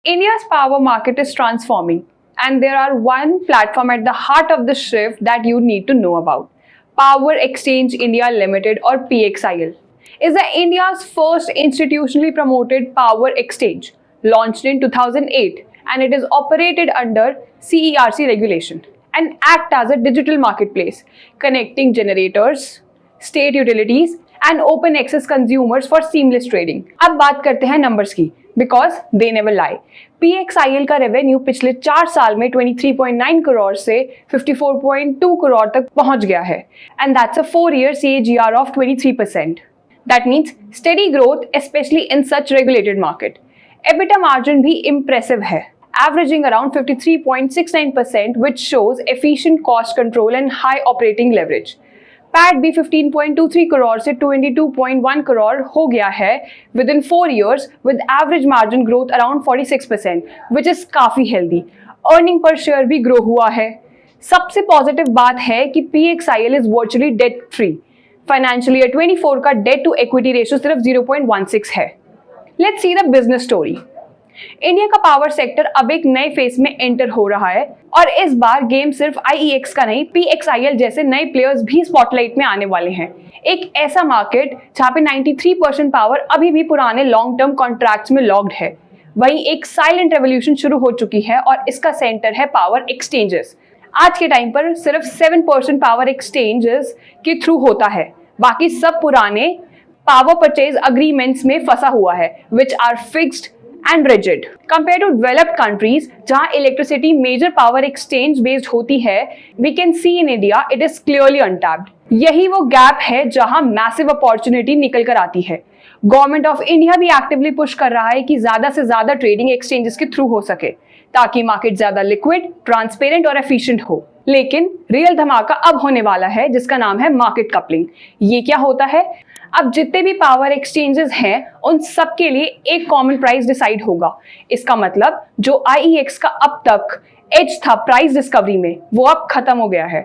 India's power market is transforming, and there are one platform at the heart of the shift that you need to know about. Power Exchange India Limited, or PXIL, is the India's first institutionally promoted power exchange, launched in 2008, and it is operated under CERC regulation and act as a digital marketplace connecting generators, state utilities and open access consumers for seamless trading. अब बात करते हैं numbers की, because they never lie. PXIL का revenue पिछले 4 साल में 23.9 करोड़ से 54.2 करोड़ तक पहुंच गया है, and that's a 4-year CAGR of 23%. That means steady growth, especially in such regulated market. EBITDA margin भी impressive है, averaging around 53.69%, which shows efficient cost control and high operating leverage. PAT भी 15.23 करोड़ से 22.1 करोड़ हो गया है with in 4 years with average margin growth around 46%, which is काफी healthy. Earning per share भी grow हुआ है। सबसे पॉजिटिव बात है कि PXIL is virtually debt free. Financial year 24 का डेट टू इक्विटी रेशियो सिर्फ 0.16 है। Let's see the business story. India का पावर सेक्टर अब एक नए फेज में एंटर हो रहा है, और इस बार गेम सिर्फ IEX का नहीं, PXIL जैसे नए प्लेयर्स भी स्पॉटलाइट में आने वाले हैं। एक ऐसा मार्केट जहां पे 93% पावर अभी भी पुराने लॉन्ग टर्म कॉन्ट्रैक्ट्स में लॉक्ड है। वहीं एक साइलेंट रेवोल्यूशन शुरू हो चुकी है, और इसका सेंटर है पावर एक्सचेंजेस। आज के टाइम पर सिर्फ 7% पावर एक्सचेंजेस के थ्रू होता है, बाकी सब पुराने पावर परचेज अग्रीमेंट्स में फंसा हुआ है, which are fixed and rigid. Compared to developed countries, जहाँ electricity major power exchange based होती है, we can see in India it is clearly untapped. यही वो गैप है जहाँ massive opportunity निकल कर आती है। गवर्नमेंट ऑफ इंडिया भी एक्टिवली पुश कर रहा है कि ज्यादा से ज्यादा ट्रेडिंग एक्सचेंजेस के थ्रू हो सके, ताकि मार्केट ज्यादा लिक्विड, ट्रांसपेरेंट और एफिशिएंट हो। लेकिन रियल धमाका अब होने वाला है, जिसका नाम है मार्केट कपलिंग। ये क्या होता है? अब जितने भी पावर एक्सचेंजेस हैं, उन सब के लिए एक कॉमन प्राइस डिसाइड होगा। इसका मतलब जो IEX का अब तक एज था प्राइस डिस्कवरी में, वो अब खत्म हो गया है।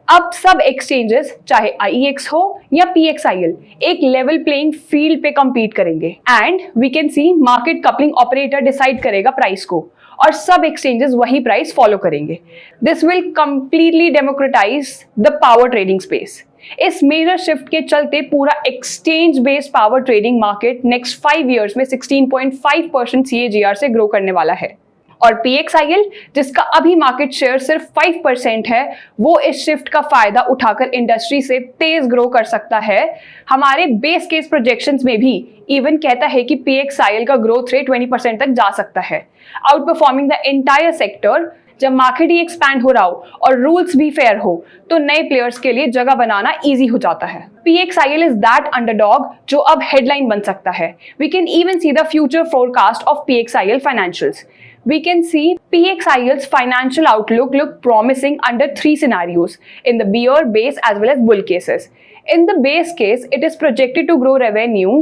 अब सब एक्सचेंजेस, चाहे IEX हो या PXIL, एक लेवल प्लेइंग फील्ड पे compete करेंगे, and we can see market coupling operator decide करेगा प्राइस को, और सब एक्सचेंजेस वही प्राइस फॉलो करेंगे। This will completely democratise the power trading space. इस मेजर शिफ्ट के चलते पूरा exchange based power trading market next 5 years में 16.5% CAGR से ग्रो करने वाला है। और PXIL, जिसका अभी मार्केट शेयर सिर्फ 5% है, वो इस शिफ्ट का फायदा उठाकर इंडस्ट्री से तेज ग्रो कर सकता है। हमारे बेस केस प्रोजेक्शंस में भी इवन कहता है कि PXIL का ग्रोथ रेट 20% तक जा सकता है, out performing the entire sector. जब मार्केट ही एक्सपैंड हो रहा हो और रूल्स भी फेयर हो, तो नए प्लेयर्स के लिए जगह बनाना इजी हो जाता है। PXIL इज दैट अंडरडॉग जो अब हेडलाइन बन सकता है। We can even see the future forecast of PXIL financials. We can see PXIL's financial outlook look promising under 3 scenarios in the bear, base as well as bull cases. In the base case, it is projected to grow revenue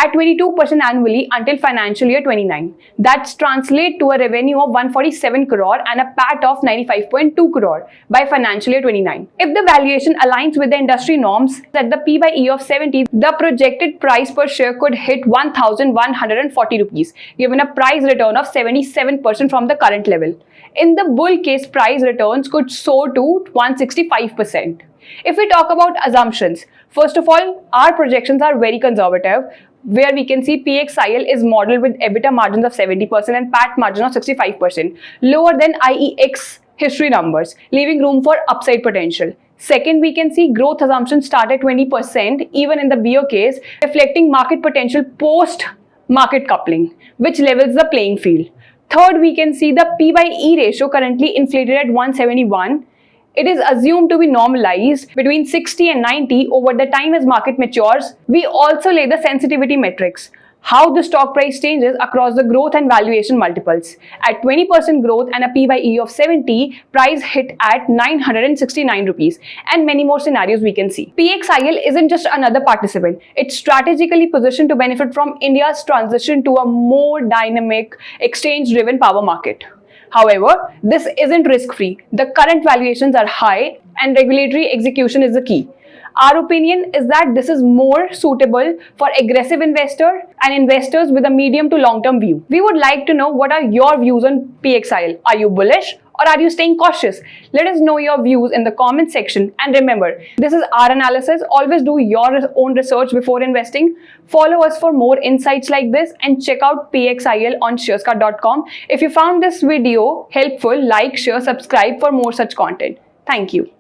at 22% annually until financial year 29. That's translate to a revenue of 147 crore and a PAT of 95.2 crore by financial year 29. If the valuation aligns with the industry norms at the P/E of 70, the projected price per share could hit 1,140 rupees, given a price return of 77% from the current level. In the bull case, price returns could soar to 165%. If we talk about assumptions, first of all, our projections are very conservative, where we can see PXIL is modeled with EBITDA margins of 70% and PAT margin of 65%, lower than IEX history numbers, leaving room for upside potential. Second, we can see growth assumptions start at 20%, even in the bear case, reflecting market potential post market coupling, which levels the playing field. Third, we can see the P/E ratio currently inflated at 171. It is assumed to be normalized between 60 and 90 over the time as market matures. We also lay the sensitivity metrics, how the stock price changes across the growth and valuation multiples. At 20% growth and a P/E of 70, price hit at 969 rupees, and many more scenarios we can see. PXIL isn't just another participant. It's strategically positioned to benefit from India's transition to a more dynamic, exchange-driven power market. However, this isn't risk-free. The current valuations are high, and regulatory execution is the key. Our opinion is that this is more suitable for aggressive investors and investors with a medium to long-term view. We would like to know what are your views on PXIL. Are you bullish or are you staying cautious? Let us know your views in the comment section. And remember, this is our analysis. Always do your own research before investing. Follow us for more insights like this and check out PXIL on sharescart.com. If you found this video helpful, like, share, subscribe for more such content. Thank you.